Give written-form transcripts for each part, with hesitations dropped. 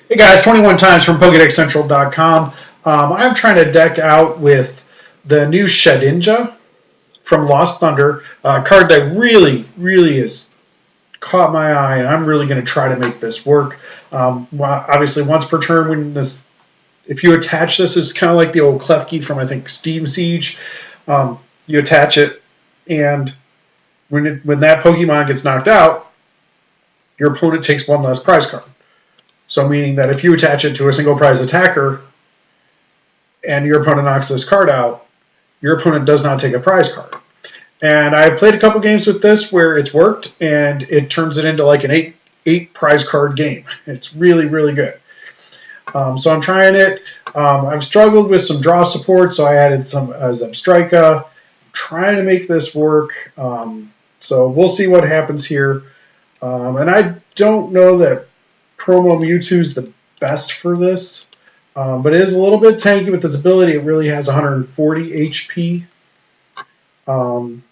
Hey guys, 21 times from PokédexCentral.com. I'm trying to deck out with the new Shedinja from Lost Thunder, a card that really has caught my eye, and I'm really going to try to make this work. Obviously, once per turn, if you attach this, it's kind of like the old Klefki from, I think, Steam Siege. You attach it, and when that Pokemon gets knocked out, your opponent takes one less prize card. So meaning that if you attach it to a single prize attacker and your opponent knocks this card out, your opponent does not take a prize card. And I've played a couple games with this where it's worked, and it turns it into like an eight prize card game. It's really good. So I'm trying it. I've struggled with some draw support, so I added some Zebstrika. I'm trying to make this work. So we'll see what happens here. And I don't know that Promo Mewtwo is the best for this, but it is a little bit tanky with its ability. It really has 140 HP. And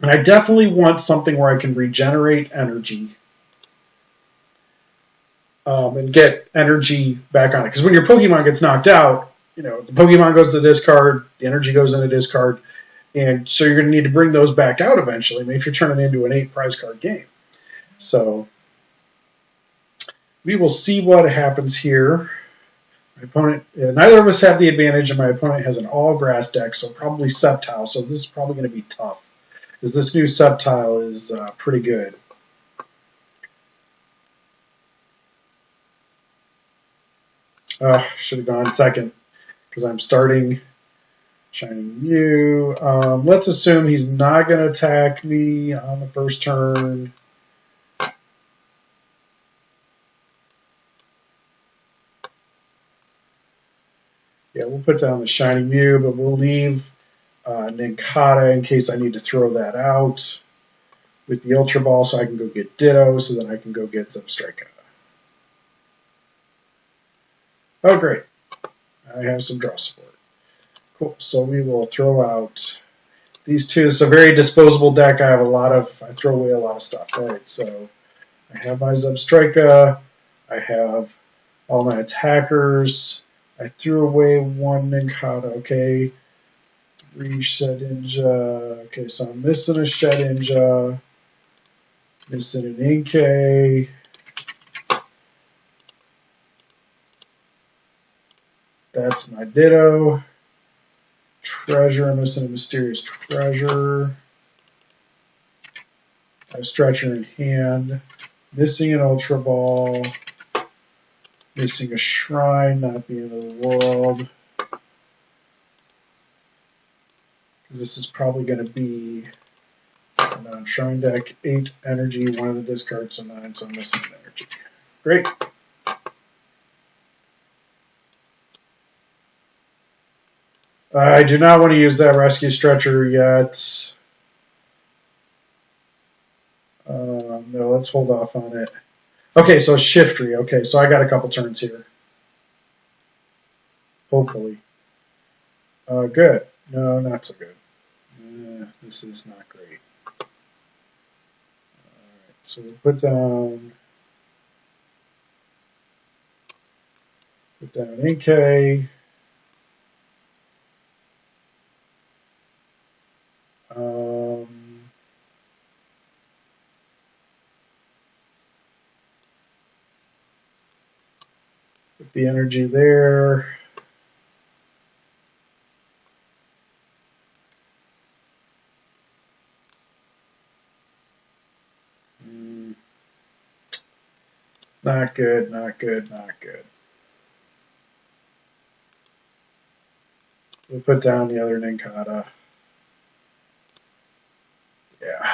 I definitely want something where I can regenerate energy and get energy back on it. Because when your Pokemon gets knocked out, the Pokemon goes to the discard, the energy goes into discard, and so you're going to need to bring those back out eventually. I mean, if you're turning it into an 8 prize card game. So we will see what happens here. My opponent, neither of us have the advantage, and my opponent has an all-grass deck, so probably Sceptile. So this is probably going to be tough, because this new Sceptile is pretty good. Should have gone second, because I'm starting Shining Mew. Let's assume he's not going to attack me on the first turn. Yeah, we'll put down the Shining Mew, but we'll leave Nincada in case I need to throw that out with the Ultra Ball so I can go get Ditto, so that I can go get Zebstrika. Oh, great. I have some draw support. Cool. So we will throw out these two. It's a very disposable deck. I throw away a lot of stuff. All right, so I have my Zebstrika. I have all my attackers. I threw away one Nincada, okay. 3 Shedinja. Okay, so I'm missing a Shedinja. Missing an Inkay. That's my Ditto. Treasure, I'm missing a Mysterious Treasure. I have Stretcher in hand. Missing an Ultra Ball. Missing a Shrine, not the end of the world. Because this is probably going to be a Shrine deck, 8 energy, 1 of the discards, so 9, so I'm missing an energy. Great. I do not want to use that Rescue Stretcher yet. No, let's hold off on it. Okay, so Shiftry. Okay, so I got a couple turns here. Hopefully. Good. No, not so good. This is not great. Alright, so we'll put down Inkay. Put the energy there. Not good, not good, not good. We'll put down the other Nincada. Yeah.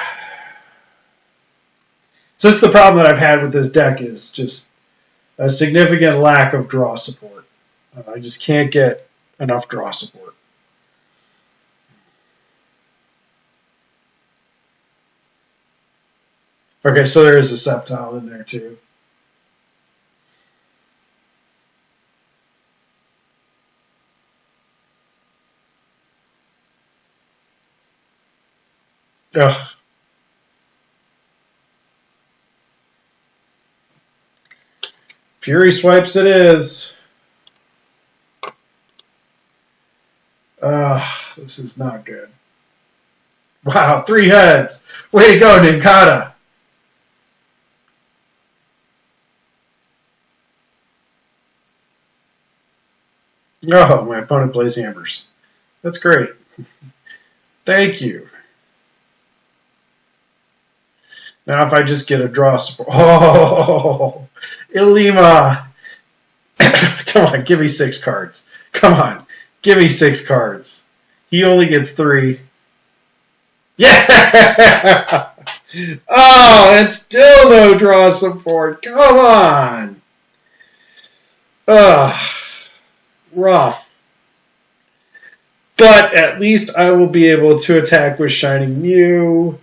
So this is the problem that I've had with this deck, is just a significant lack of draw support. I just can't get enough draw support. Okay, so there is a Sceptile in there too. Ugh. Fury swipes it is. This is not good. Wow, 3 heads. Way to go, Nincada. Oh, my opponent plays hammers. That's great. Thank you. Now if I just get a draw support. Oh, Ilima. Come on, give me 6 cards. Come on, give me 6 cards. He only gets 3. Yeah! Oh, and still no draw support. Come on. Rough. But at least I will be able to attack with Shining Mew.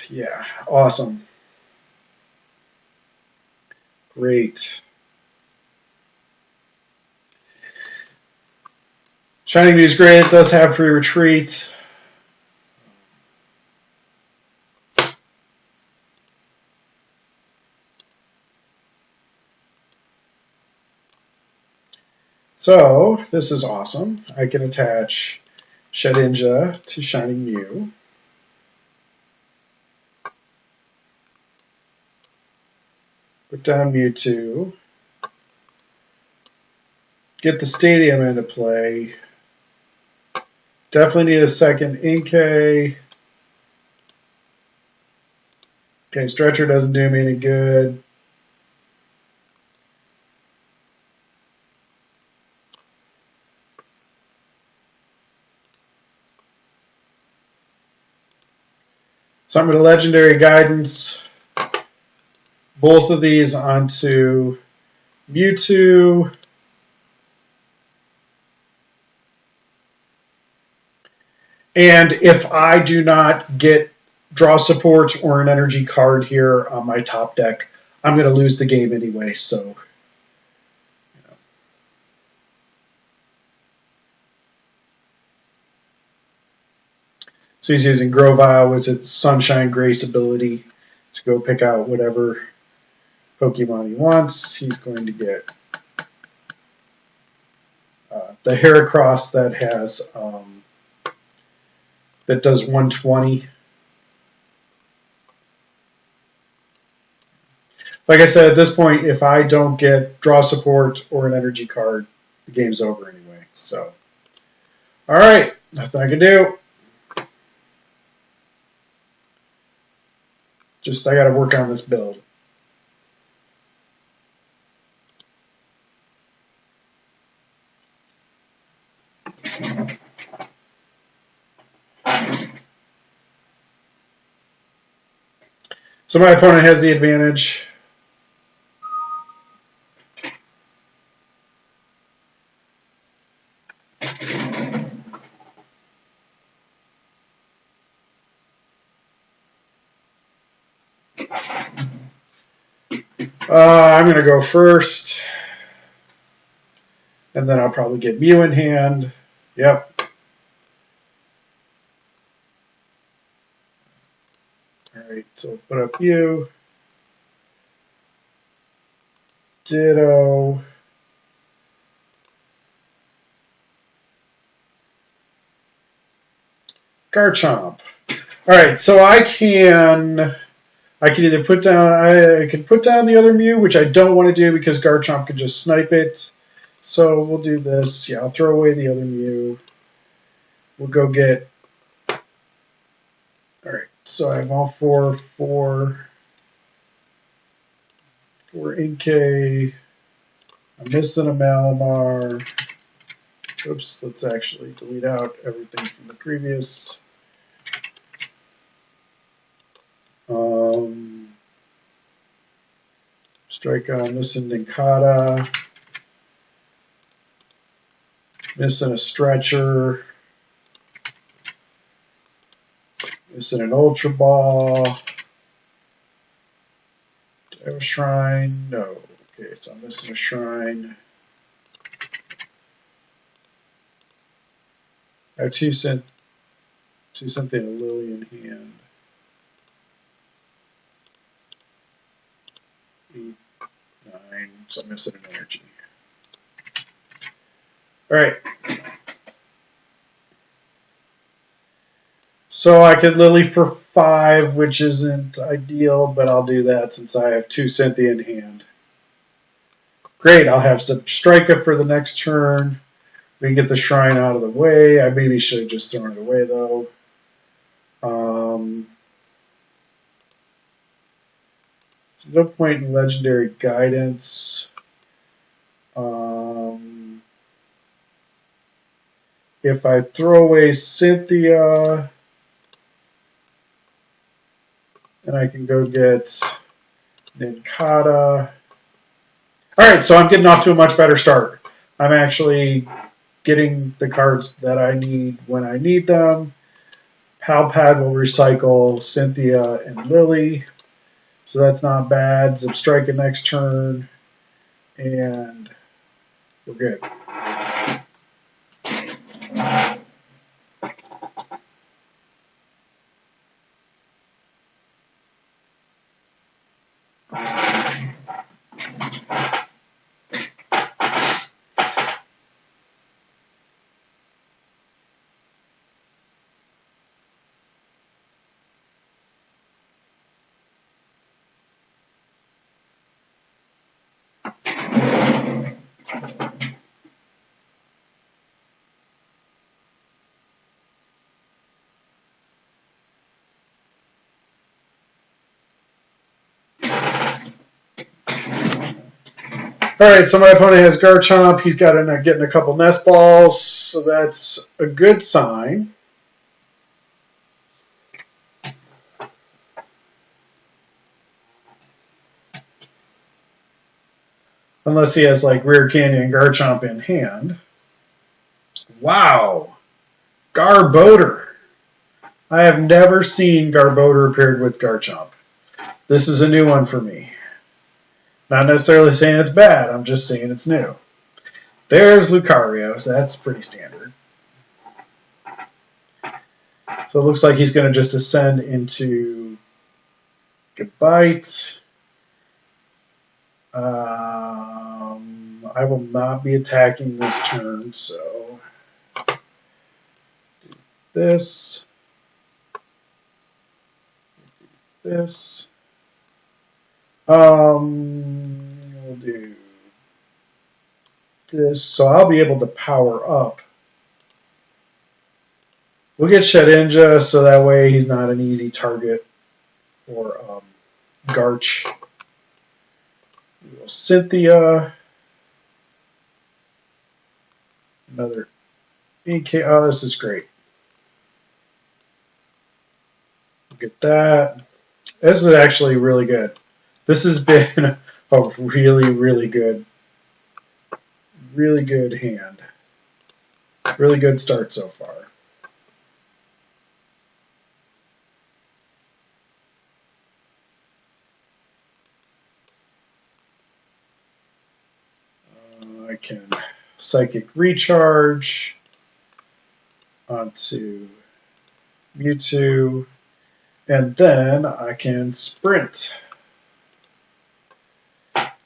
Yeah, awesome. Great. Shining Mew is great. It does have free retreat. So this is awesome. I can attach Shedinja to Shining Mew. Put down Mewtwo. Get the stadium into play. Definitely need a second Inkay. Okay, Stretcher doesn't do me any good. So I'm going to Legendary Guidance both of these onto Mewtwo. And if I do not get draw support or an energy card here on my top deck, I'm going to lose the game anyway. So, so he's using Grovyle with its Sunshine Grace ability to go pick out whatever Pokemon he wants. He's going to get the Heracross that has that does 120. Like I said, at this point, if I don't get draw support or an energy card, the game's over anyway. So, all right, nothing I can do. Just I got to work on this build. So my opponent has the advantage. I'm going to go first. And then I'll probably get Mew in hand. Yep. Alright, so put up you. Ditto. Garchomp. Alright, so I can either put down I can put down the other Mew, which I don't want to do because Garchomp can just snipe it. So we'll do this. Yeah, I'll throw away the other Mew. We'll go get. Alright, so I have all four Inkay. I'm missing a Malamar. Oops, let's actually delete out everything from the previous. Strike on, missing Nincada. Missing a Stretcher. Missing an Ultra Ball. Do I have a Shrine? No. Okay, so I'm missing a Shrine. I have two Cynthia and Lillie in hand. 8, 9, so I'm missing an energy. All right. So I could Lillie for 5, which isn't ideal, but I'll do that since I have 2 Cynthia in hand. Great, I'll have Zebstrika for the next turn. We can get the Shrine out of the way. I maybe should have just thrown it away, though. No point in Legendary Guidance. If I throw away Cynthia, and I can go get Nincada. All right, so I'm getting off to a much better start. I'm actually getting the cards that I need when I need them. Pal Pad will recycle Cynthia and Lillie, so that's not bad. Zebstrika next turn, and we're good. All right, so my opponent has Garchomp. He's got getting a couple nest balls, so that's a good sign. Unless he has like Rare Candy and Garchomp in hand. Wow, Garbodor. I have never seen Garbodor paired with Garchomp. This is a new one for me. Not necessarily saying it's bad, I'm just saying it's new. There's Lucario, so that's pretty standard. So it looks like he's going to just ascend into Gabite. I will not be attacking this turn, so do this. Do this. We'll do this, so I'll be able to power up. We'll get Shedinja, so that way he's not an easy target for Garch. Cynthia. Another Inkay. Oh, this is great. Look at that. This is actually really good. This has been a really good hand. Really good start so far. I can Psychic Recharge onto Mewtwo, and then I can Sprint.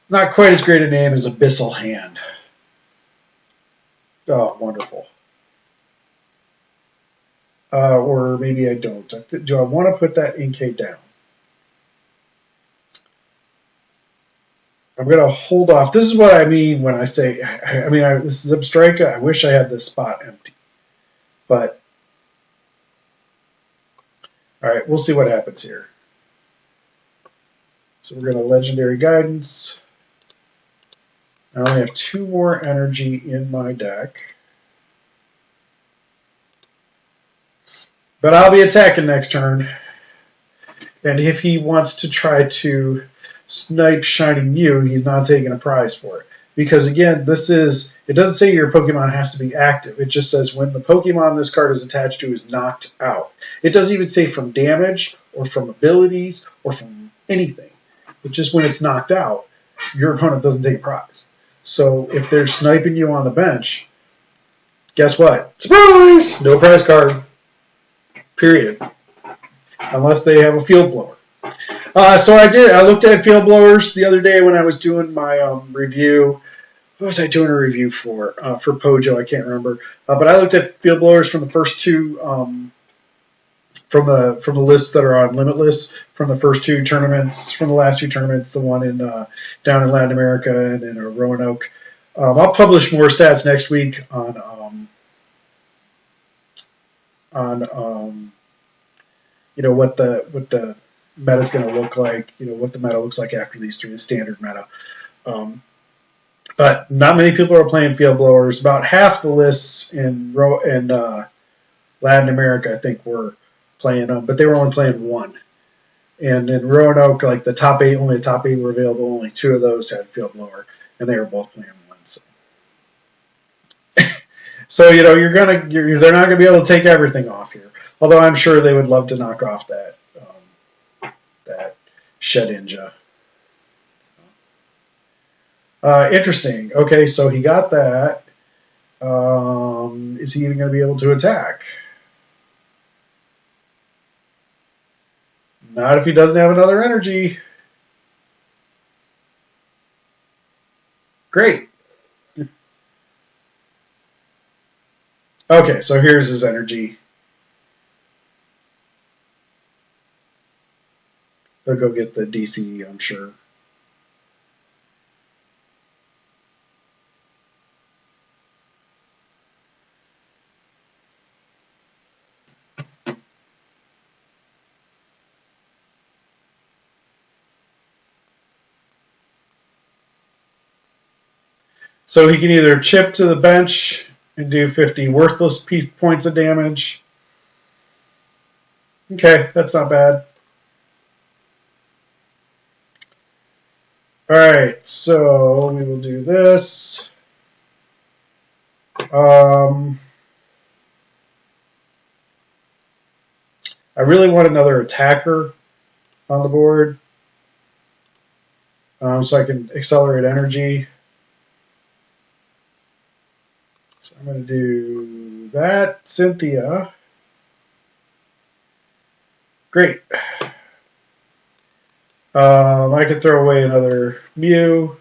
Not quite as great a name as Abyssal Hand. Oh, wonderful. Or maybe I don't. Do I want to put that Inkay down? I'm going to hold off. This is what I mean when I say, this is Zebstrika. I wish I had this spot empty. But, all right, we'll see what happens here. So we're going to Legendary Guidance. I only have 2 more energy in my deck. But I'll be attacking next turn. And if he wants to try to snipe Shining Mew, he's not taking a prize for it. Because again, it doesn't say your Pokemon has to be active. It just says when the Pokemon this card is attached to is knocked out. It doesn't even say from damage or from abilities or from anything. It's just when it's knocked out, your opponent doesn't take a prize. So if they're sniping you on the bench, guess what? Surprise! No prize card. Period. Unless they have a field blower. So I did. I looked at field blowers the other day when I was doing my review. What was I doing a review for? For Pojo, I can't remember. But I looked at field blowers from the first two from the lists that are on Limitless from the first two tournaments, from the last two tournaments, the one in down in Latin America and in Roanoke. I'll publish more stats next week on what the meta is going to look like. What the meta looks like after these three, the standard meta. But not many people are playing field blowers. About half the lists in Latin America, I think, were playing them, but they were only playing one. And in Roanoke, like the top eight were available. Only two of those had field blower, and they were both playing one. So they're not gonna be able to take everything off here. Although I'm sure they would love to knock off that Shedinja. Interesting. Okay, so he got that. Is he even going to be able to attack? Not if he doesn't have another energy. Great. Okay, so here's his energy. He'll go get the DC, I'm sure. So he can either chip to the bench and do 50 worthless points of damage. Okay, that's not bad. All right, so we will do this. I really want another attacker on the board so I can accelerate energy. So I'm going to do that. Cynthia. Great. I could throw away another Mew.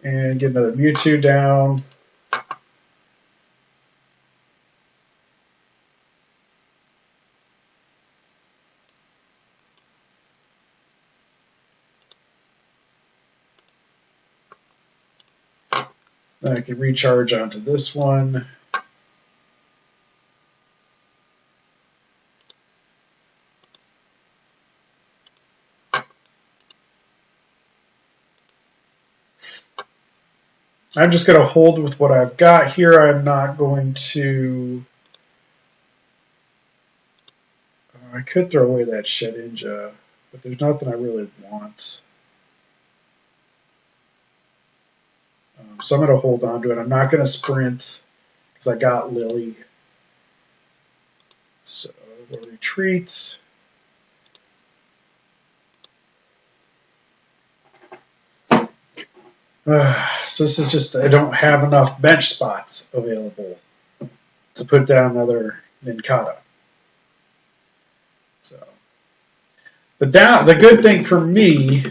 And get another Mewtwo down. Then I can recharge onto this one. I'm just going to hold with what I've got here. I'm not going to... I could throw away that Shedinja, but there's nothing I really want. So I'm going to hold on to it. I'm not going to sprint because I got Lillie. So we'll retreat. So this is just, I don't have enough bench spots available to put down another Nincada. So the good thing for me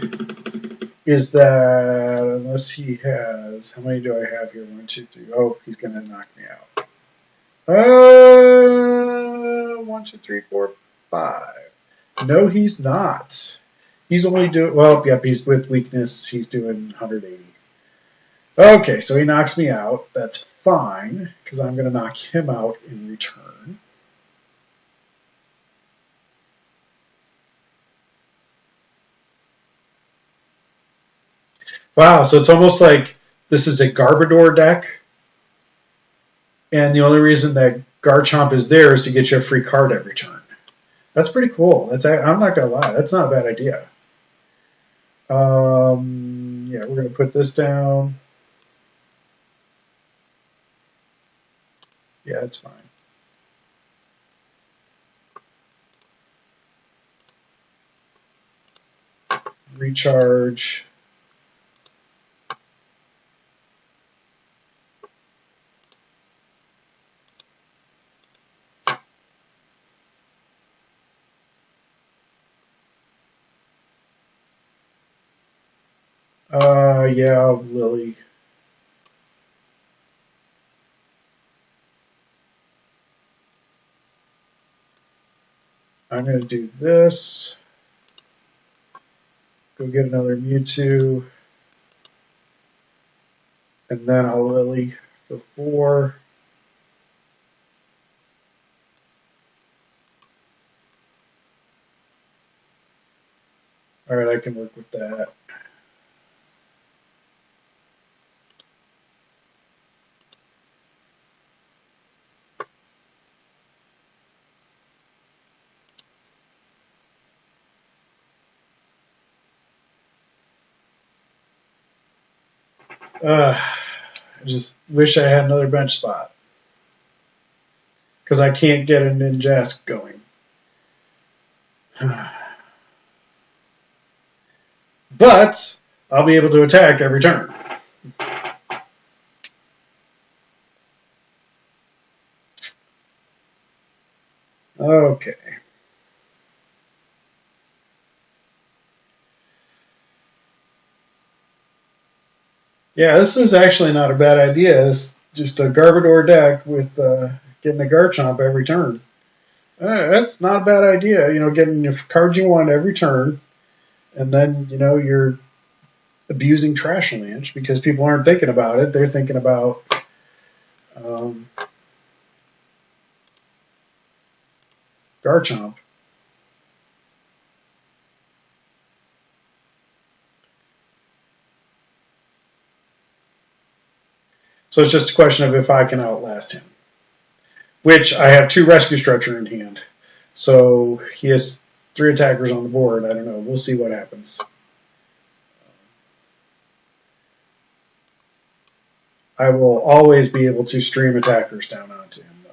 is that unless he has, how many do I have here? 1, 2, 3. Oh, he's going to knock me out. 1, 2, 3, 4, 5. No, he's not. He's only doing, well, yep, he's with weakness. He's doing 180. Okay, so he knocks me out. That's fine, because I'm going to knock him out in return. Wow, so it's almost like this is a Garbodor deck, and the only reason that Garchomp is there is to get you a free card every turn. That's pretty cool. I'm not going to lie. That's not a bad idea. Yeah, we're going to put this down. Yeah, it's fine. Recharge. Yeah, Lillie. I'm going to do this. Go get another Mewtwo. And then I'll Lillie for 4. Alright, I can work with that. I just wish I had another bench spot. Because I can't get a Ninjask going. But I'll be able to attack every turn. Okay. Yeah, this is actually not a bad idea. It's just a Garbodor deck with getting a Garchomp every turn. That's not a bad idea. You know, getting your cards you want every turn, and then, you know, you're abusing Trashalanche because people aren't thinking about it. They're thinking about Garchomp. So it's just a question of if I can outlast him. Which I have 2 Rescue Stretcher in hand. So he has 3 attackers on the board. I don't know. We'll see what happens. I will always be able to stream attackers down onto him,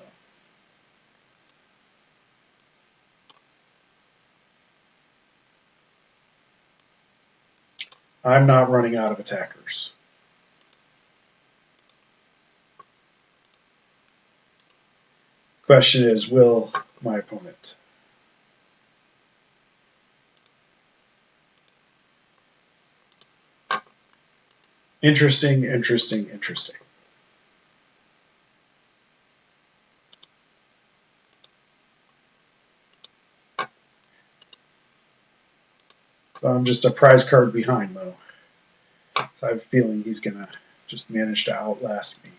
though. I'm not running out of attackers. Question is, will my opponent? Interesting, interesting, interesting. So I'm just a prize card behind, though. So I have a feeling he's going to just manage to outlast me.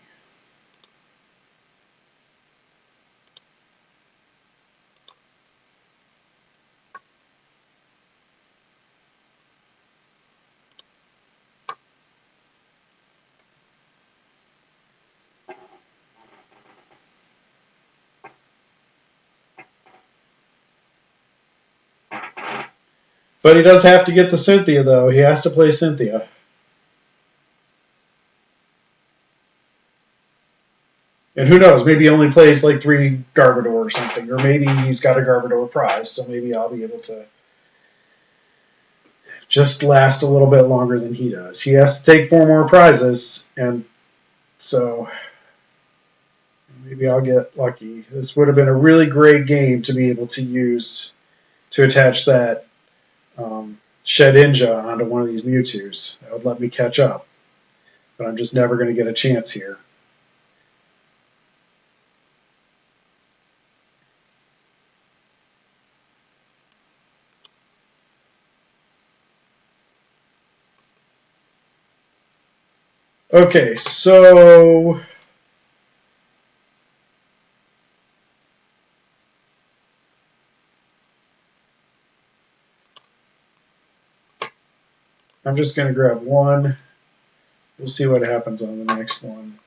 But he does have to get the Cynthia, though. He has to play Cynthia. And who knows, maybe he only plays like 3 Garbodor or something. Or maybe he's got a Garbodor prize, so maybe I'll be able to just last a little bit longer than he does. He has to take 4 more prizes, and so maybe I'll get lucky. This would have been a really great game to be able to use to attach that Shedinja onto one of these Mewtwo's. That would let me catch up. But I'm just never going to get a chance here. Okay, so I'm just going to grab 1. We'll see what happens on the next one.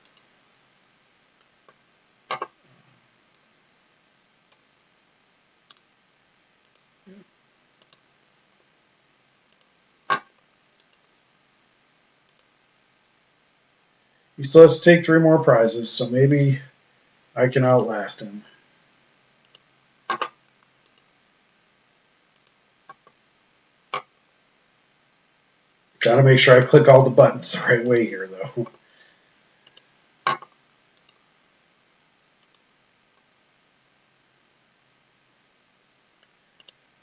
He still has to take 3 more prizes, so maybe I can outlast him. Gotta make sure I click all the buttons the right way here, though.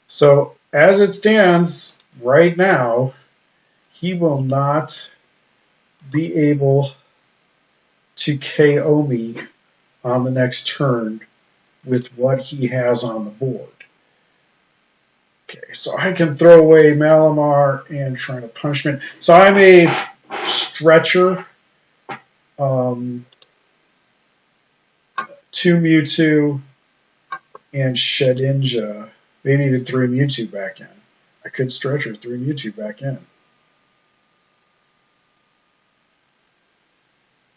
So, as it stands right now, he will not be able to KO me on the next turn with what he has on the board. Okay, so I can throw away Malamar and Shrine of Punishment. So I'm a stretcher. 2 Mewtwo and Shedinja. Maybe even 3 Mewtwo back in. I could stretch or 3 Mewtwo back in.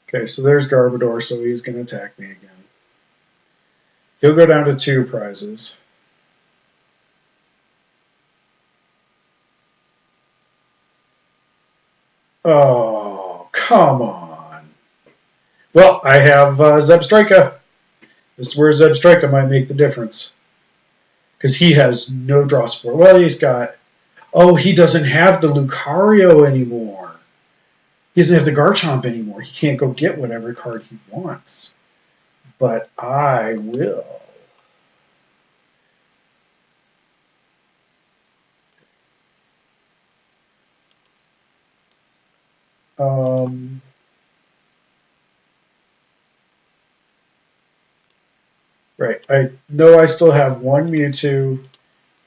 Okay, so there's Garbodor, so he's going to attack me again. He'll go down to 2 prizes. Oh, come on. Well, I have Zebstrika. This is where Zebstrika might make the difference. Because he has no draw support. Well, he's got... Oh, he doesn't have the Lucario anymore. He doesn't have the Garchomp anymore. He can't go get whatever card he wants. But I will. Right. I know I still have 1 Mewtwo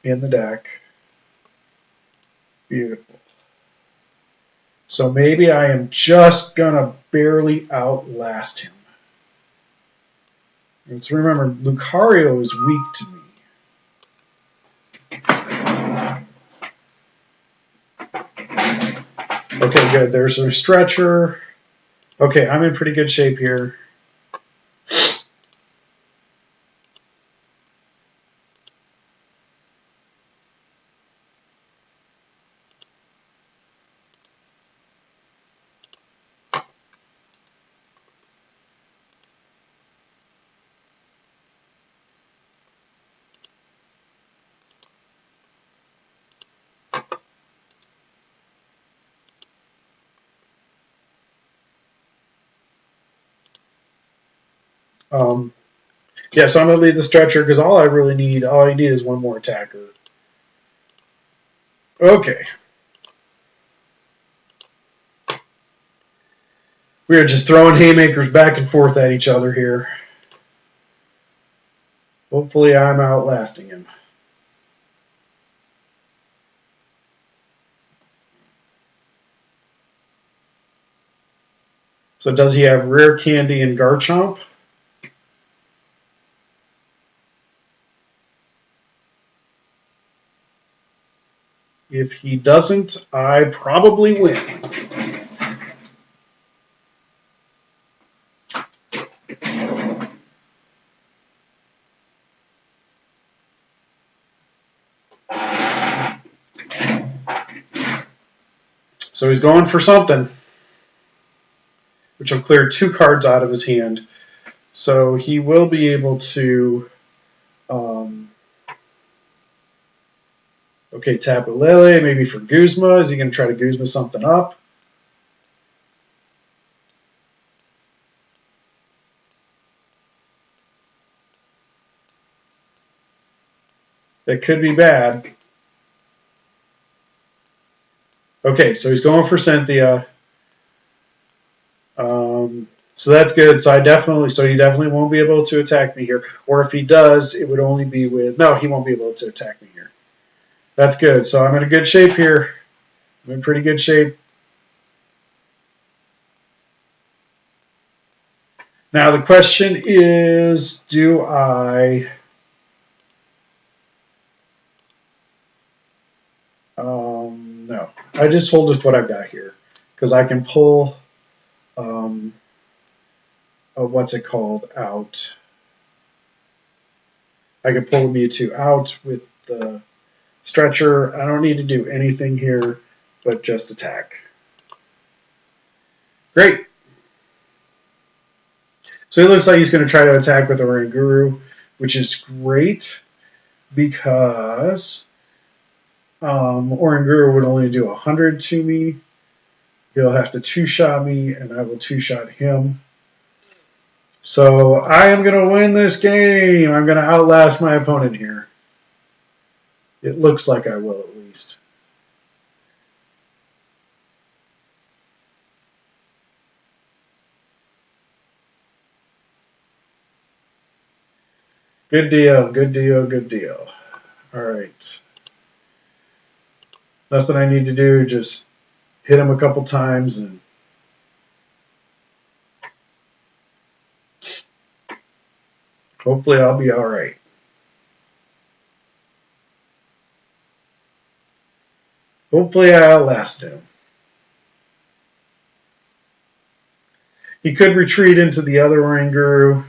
in the deck. Beautiful. So maybe I am just going to barely outlast him. Let's remember, Lucario is weak to me. Okay, good. There's a stretcher. Okay, I'm in pretty good shape here. Yeah, so I'm going to leave the stretcher because all I need is 1 more attacker. Okay. We are just throwing haymakers back and forth at each other here. Hopefully I'm outlasting him. So does he have Rare Candy and Garchomp? If he doesn't, I probably win. So he's going for something, which will clear 2 cards out of his hand. So he will be able to... Okay, tap a Lillie, maybe for Guzma. Is he going to try to Guzma something up? That could be bad. Okay, so he's going for Cynthia. So that's good. So he definitely won't be able to attack me here. Or if he does, it would only be with... No, he won't be able to attack me here. That's good. So I'm in a good shape here. I'm in pretty good shape. Now the question is, do I... no. I just hold with what I've got here. Because I can pull... what's it called? Out. I can pull Mewtwo out with the stretcher. I don't need to do anything here but just attack. Great. So it looks like he's going to try to attack with the Oranguru, which is great because Oranguru would only do 100 to me. He'll have to 2-shot me, and I will 2-shot him. So I am going to win this game. I'm going to outlast my opponent here. It looks like I will, at least. Good deal, good deal, good deal. All right. Nothing I need to do, just hit him a couple times and hopefully I'll be all right. Hopefully I'll last him. He could retreat into the other Oranguru.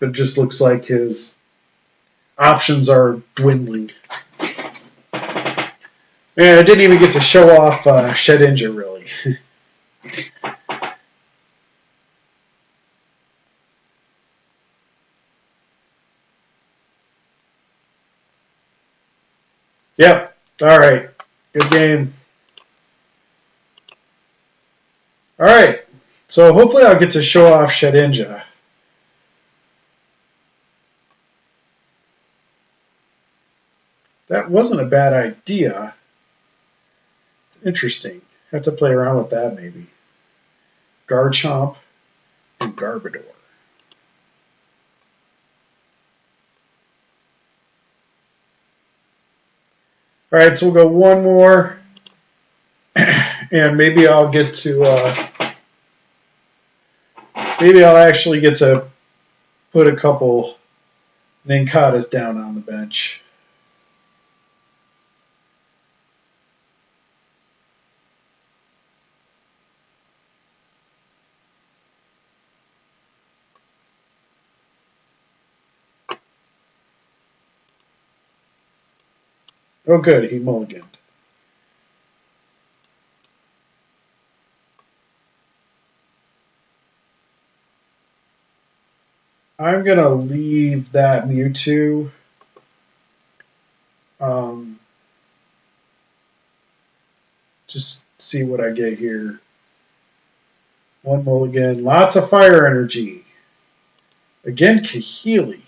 But it just looks like his options are dwindling. And I didn't even get to show off Shedinja, really. Yep. All right. Good game. All right. So hopefully I'll get to show off Shedinja. That wasn't a bad idea. It's interesting. Have to play around with that maybe. Garchomp and Garbodor. All right, so we'll go one more, and maybe I'll get to. Maybe I'll actually get to put a couple Nincadas down on the bench. Oh, good. He mulliganed. I'm going to leave that Mewtwo. Just see what I get here. One mulligan. Lots of fire energy. Again, Kahili.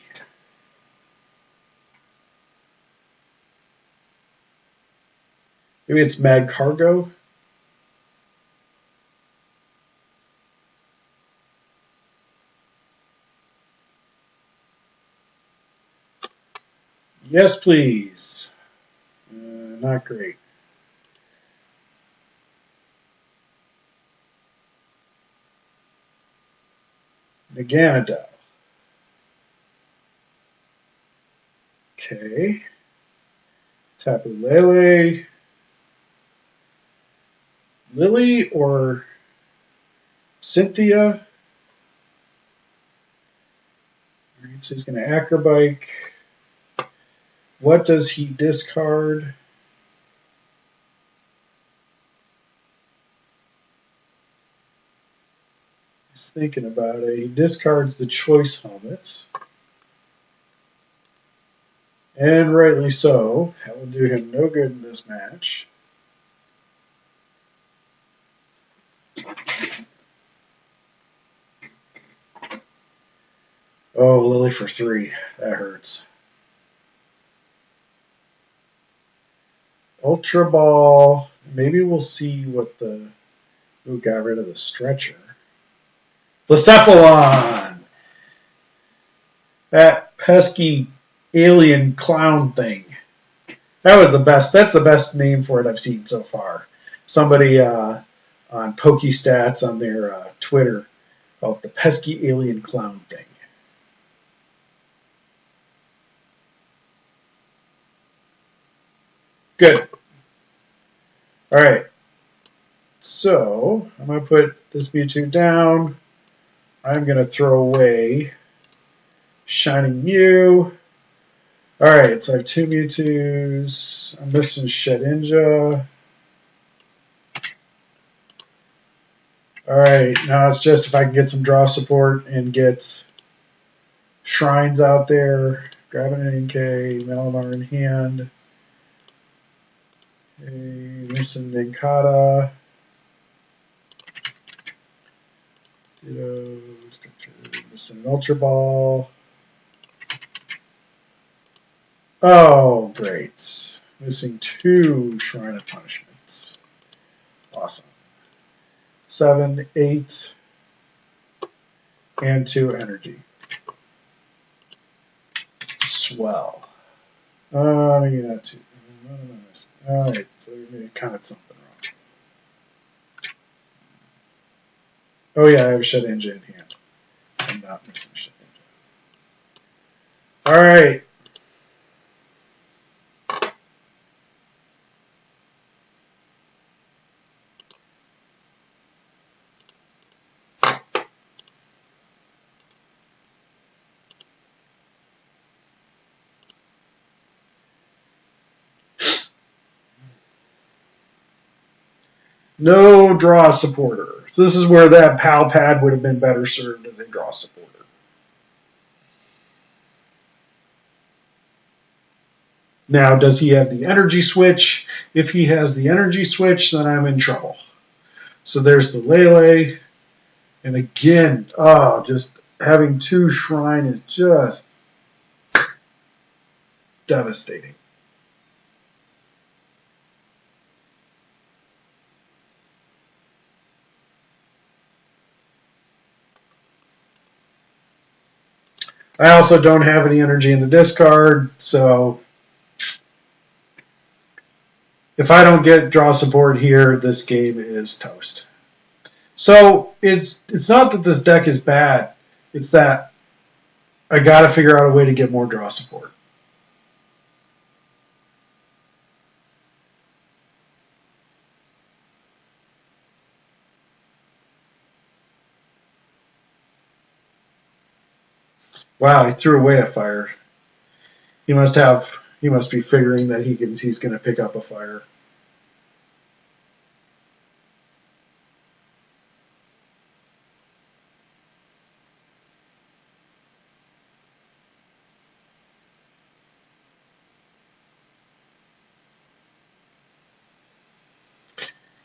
Maybe it's Mag Cargo. Yes, please. Not great. Nincada. Okay. Tapu Lele. Lillie or Cynthia. Alright, so he's going to Acrobike. What does he discard? He's thinking about it. He discards the Choice Helmets. And rightly so. That will do him no good in this match. Oh, Lillie for 3. That hurts. Ultra Ball. Maybe we'll see what the... Who got rid of the stretcher? Blacephalon! That pesky alien clown thing. That was the best. That's the best name for it I've seen so far. Somebody on PokeStats on their Twitter about the pesky alien clown thing. Good. All right. So I'm going to put this Mewtwo down. I'm going to throw away Shining Mew. All right, so I have 2 Mewtwo's. I'm missing Shedinja. All right, now it's just if I can get some draw support and get shrines out there. Grabbing an Inkay, Malamar in hand. Okay, missing Nincada. Ditto, missing an Ultra Ball. Oh, great. Missing 2 Shrine of Punishment. Awesome. 7, 8. and 2 energy. Swell. Maybe not 2. Alright, so we counted something wrong. Oh yeah, I have Shedinja in hand. I'm not missing Shedinja. Alright. No draw supporter. So this is where that Pal Pad would have been better served as a draw supporter. Now, does he have the energy switch? If he has the energy switch, then I'm in trouble. So there's the Lillie. And again, just having 2 Shrine is just devastating. I also don't have any energy in the discard, so if I don't get draw support here, this game is toast. So it's not that this deck is bad, it's that I got to figure out a way to get more draw support. Wow, he threw away a fire. He must be figuring that he's going to pick up a fire.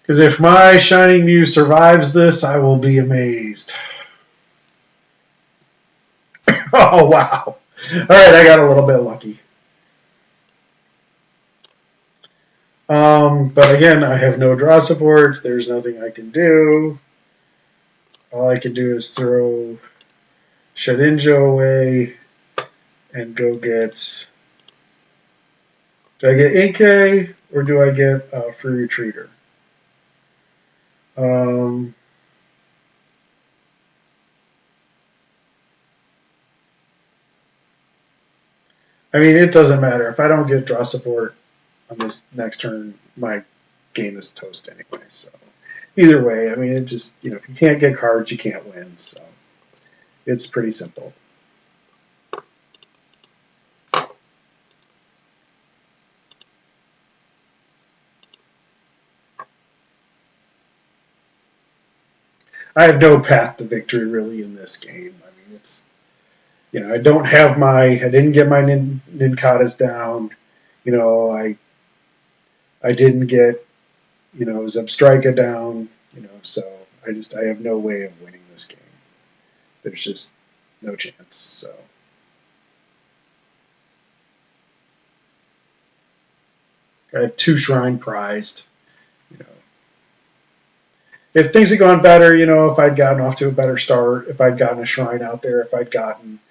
Because if my Shining Mew survives this, I will be amazed. Oh, wow. All right, I got a little bit lucky. But again, I have no draw support. There's nothing I can do. All I can do is throw Shedinja away and go get... Do I get Inkay or do I get Free Retreater? I mean, it doesn't matter. If I don't get draw support on this next turn, my game is toast anyway. So either way, I mean, it just, if you can't get cards, you can't win. So it's pretty simple. I have no path to victory really in this game. I mean, it's, I don't have I didn't get my Nincadas down. I didn't get, Zebstrika down, so I have no way of winning this game. There's just no chance, so. I have 2 Shrine prized, If things had gone better, if I'd gotten off to a better start, if I'd gotten a Shrine out there, if I'd gotten,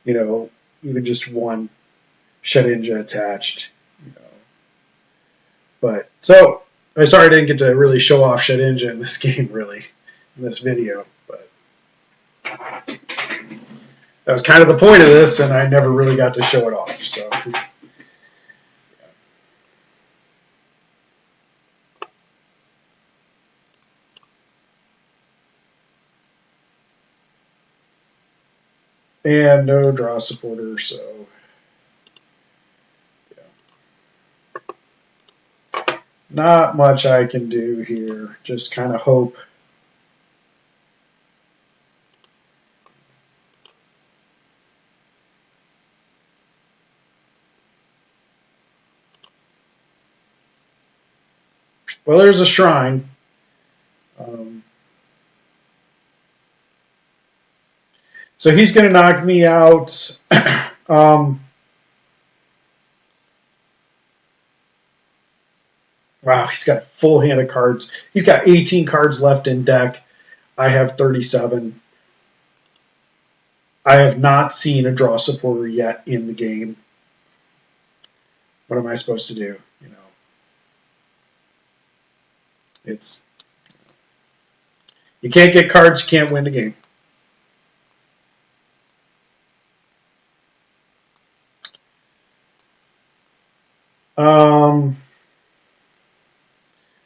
even just 1 Shedinja attached, But, so, I'm sorry I didn't get to really show off Shedinja in this game, really, in this video, but that was kind of the point of this, and I never really got to show it off, so. And no draw supporter, so yeah. Not much I can do here. Just kind of hope. Well, there's a Shrine. So he's going to knock me out. Wow, he's got a full hand of cards. He's got 18 cards left in deck. I have 37. I have not seen a draw supporter yet in the game. What am I supposed to do? You know, it's you can't get cards, you can't win the game.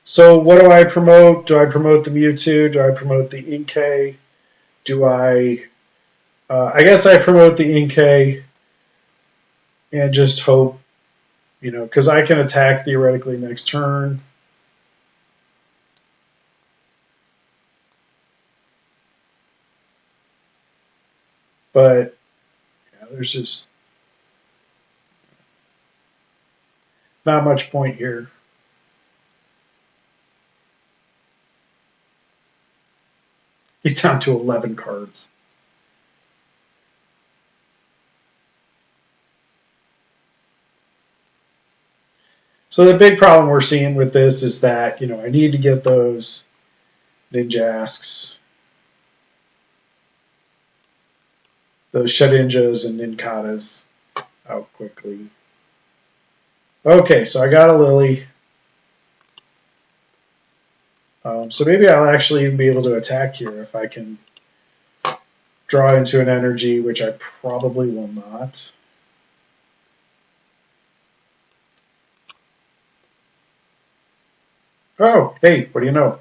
So what do I promote? Do I promote the Mewtwo? Do I promote the Inkay? Do I guess I promote the Inkay and just hope, you know, because I can attack theoretically next turn. But yeah, there's just not much point here. He's down to 11 cards. So the big problem we're seeing with this is that, you know, I need to get those Ninjasks, those Shedinjas and Nincadas out quickly. Okay, so I got a Lillie. So maybe I'll actually even be able to attack here if I can draw into an energy, which I probably will not. Oh, hey, what do you know?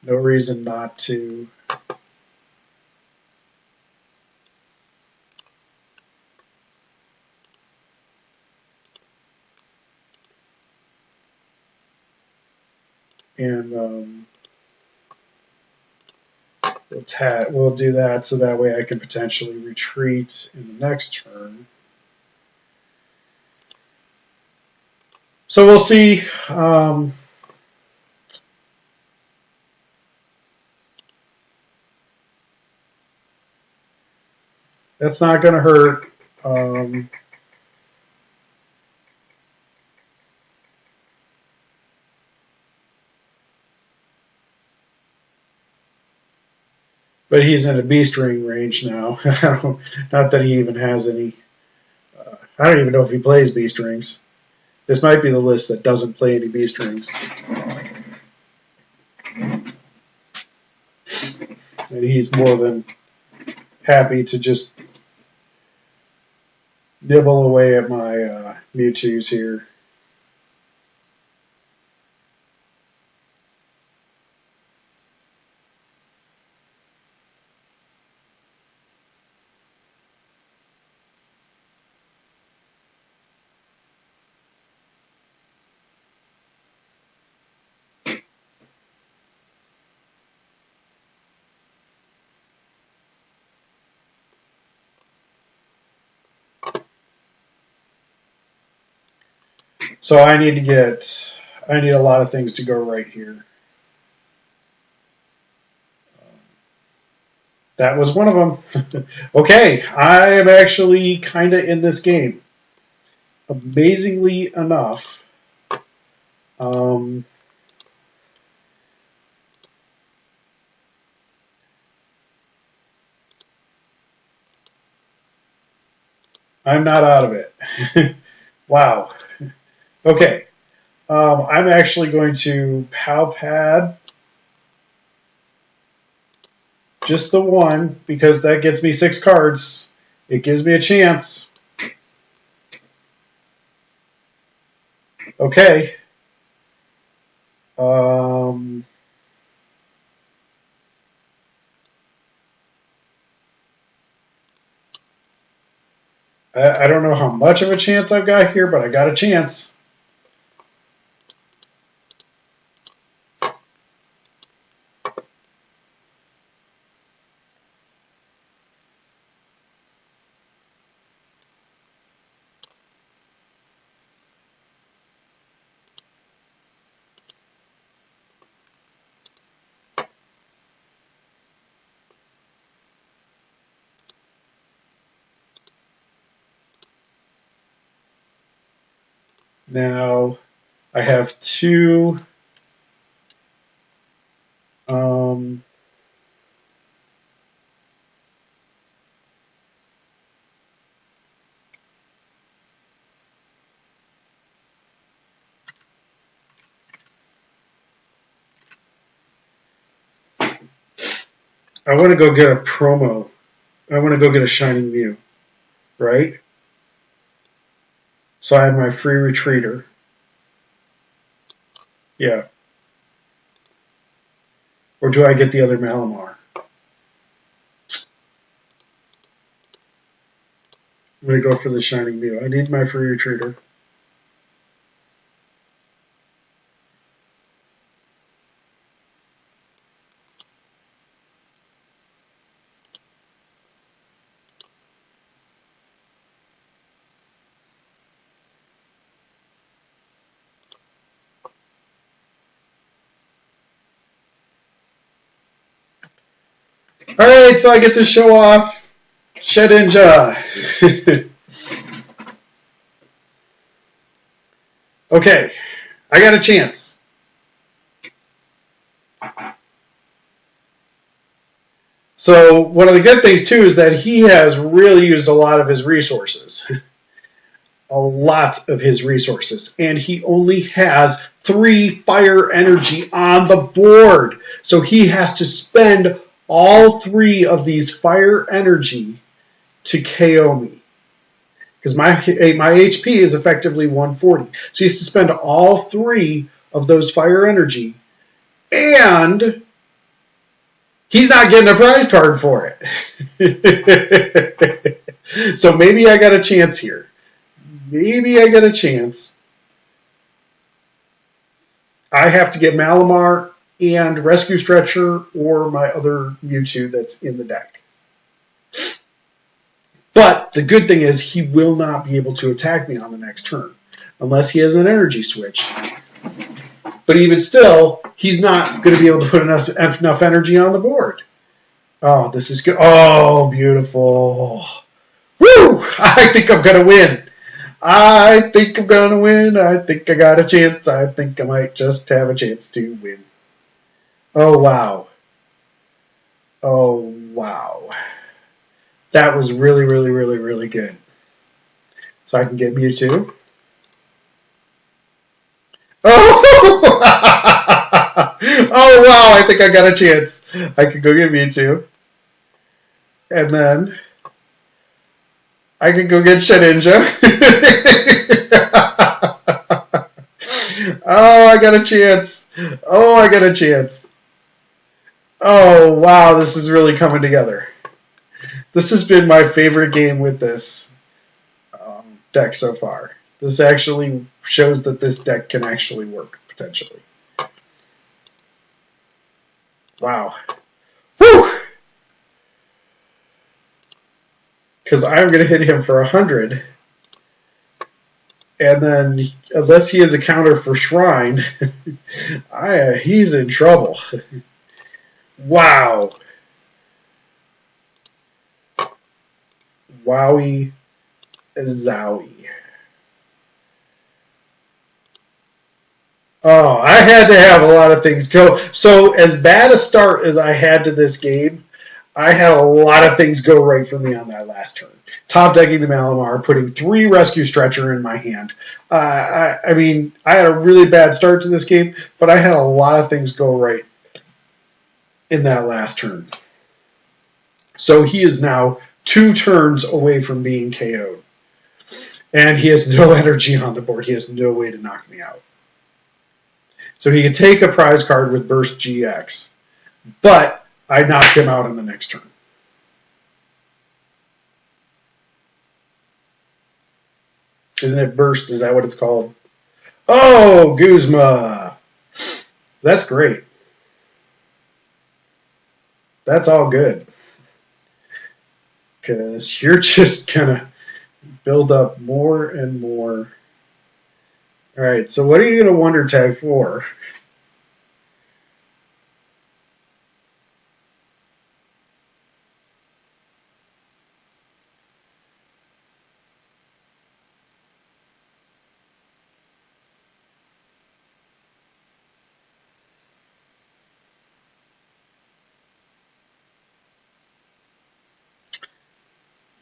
No reason not to. And we'll do that so that way I can potentially retreat in the next turn. So we'll see. That's not going to hurt. But he's in a beast ring range now. Not that he even has any. I don't even know if he plays beast rings. This might be the list that doesn't play any beast rings. And he's more than happy to just nibble away at my Mewtwo's here. So I need a lot of things to go right here. That was one of them. Okay, I am actually kind of in this game. Amazingly enough. I'm not out of it. Wow. Okay. I'm actually going to Pal Pad just the one because that gets me 6 cards. It gives me a chance. Okay. I don't know how much of a chance I've got here, but I got a chance. Now I have two I want to go get a promo. I want to go get a Shining Mew, right? So I have my free retreater. Yeah. Or do I get the other Malamar? I'm going to go for the Shining Mew. I need my free retreater. Alright, so I get to show off Shedinja. Okay, I got a chance. So one of the good things too is that he has really used a lot of his resources. A lot of his resources. And he only has 3 fire energy on the board. So he has to spend all 3 of these fire energy to KO me. Because my HP is effectively 140. So he has to spend all 3 of those fire energy. And he's not getting a prize card for it. So maybe I got a chance here. Maybe I get a chance. I have to get Malamar and Rescue Stretcher or my other Mewtwo that's in the deck. But the good thing is he will not be able to attack me on the next turn unless he has an energy switch. But even still, he's not going to be able to put enough energy on the board. Oh, this is good. Oh, beautiful. Woo! I think I'm going to win. I think I'm going to win. I think I got a chance. I think I might just have a chance to win. Oh, wow. Oh, wow. That was really, really, really, really good. So I can get Mewtwo. Oh! Oh, wow. I think I got a chance. I could go get Mewtwo. And then I could go get Shedinja. Oh, I got a chance. Oh, I got a chance. Oh, wow, this is really coming together. This has been my favorite game with this deck so far. This actually shows that this deck can actually work, potentially. Wow. Whew! Because I'm going to hit him for 100. And then, unless he has a counter for Shrine, he's in trouble. Wow. Wowie zowie. Oh, I had to have a lot of things go. So, as bad a start as I had to this game, I had a lot of things go right for me on that last turn. Top decking the Malamar, putting 3 Rescue Stretcher in my hand. I mean, I had a really bad start to this game, but I had a lot of things go right in that last turn. So he is now 2 turns away from being KO'd. And he has no energy on the board. He has no way to knock me out. So he can take a prize card with Burst GX. But I knocked him out in the next turn. Isn't it Burst? Is that what it's called? Oh, Guzma. That's great. That's all good. Because you're just going to build up more and more. All right, so what are you going to Wonder Tag for?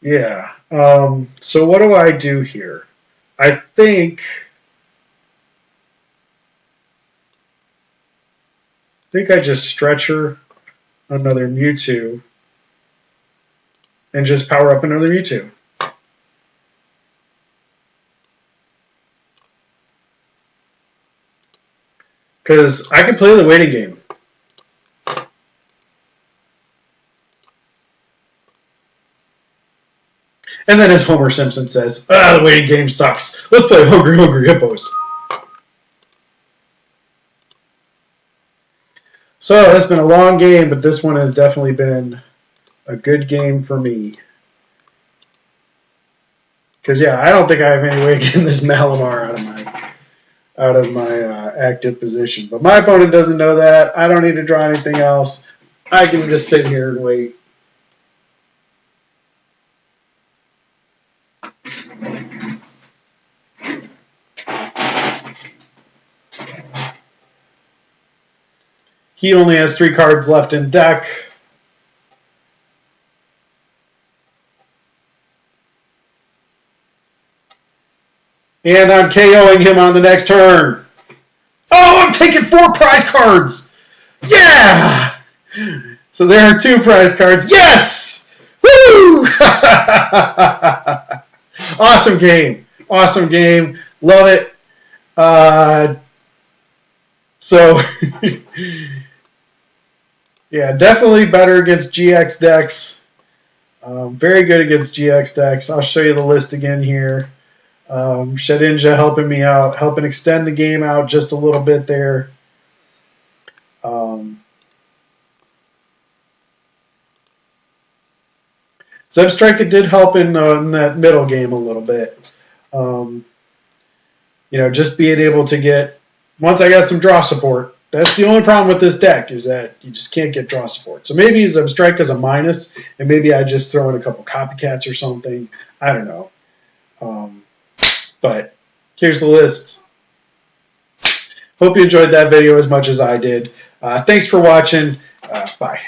Yeah. So what do I do here? I think I just stretcher another Mewtwo and just power up another Mewtwo. Because I can play the waiting game. And then as Homer Simpson says, the waiting game sucks. Let's play Hungry Hungry Hippos. So it's been a long game, but this one has definitely been a good game for me. Because yeah, I don't think I have any way of getting this Malamar out of my active position. But my opponent doesn't know that. I don't need to draw anything else. I can just sit here and wait. He only has 3 cards left in deck. And I'm KOing him on the next turn. Oh, I'm taking 4 prize cards. Yeah! So there are 2 prize cards. Yes! Woo! Awesome game. Awesome game. Love it. So, yeah, definitely better against GX decks. Very good against GX decks. I'll show you the list again here. Shedinja helping me out, helping extend the game out just a little bit there. Zebstrika did help in that middle game a little bit. Just being able to get, once I got some draw support, that's the only problem with this deck, is that you just can't get draw support. So maybe Zebstrika's a minus, and maybe I just throw in a couple copycats or something. I don't know. But here's the list. Hope you enjoyed that video as much as I did. Thanks for watching. Bye.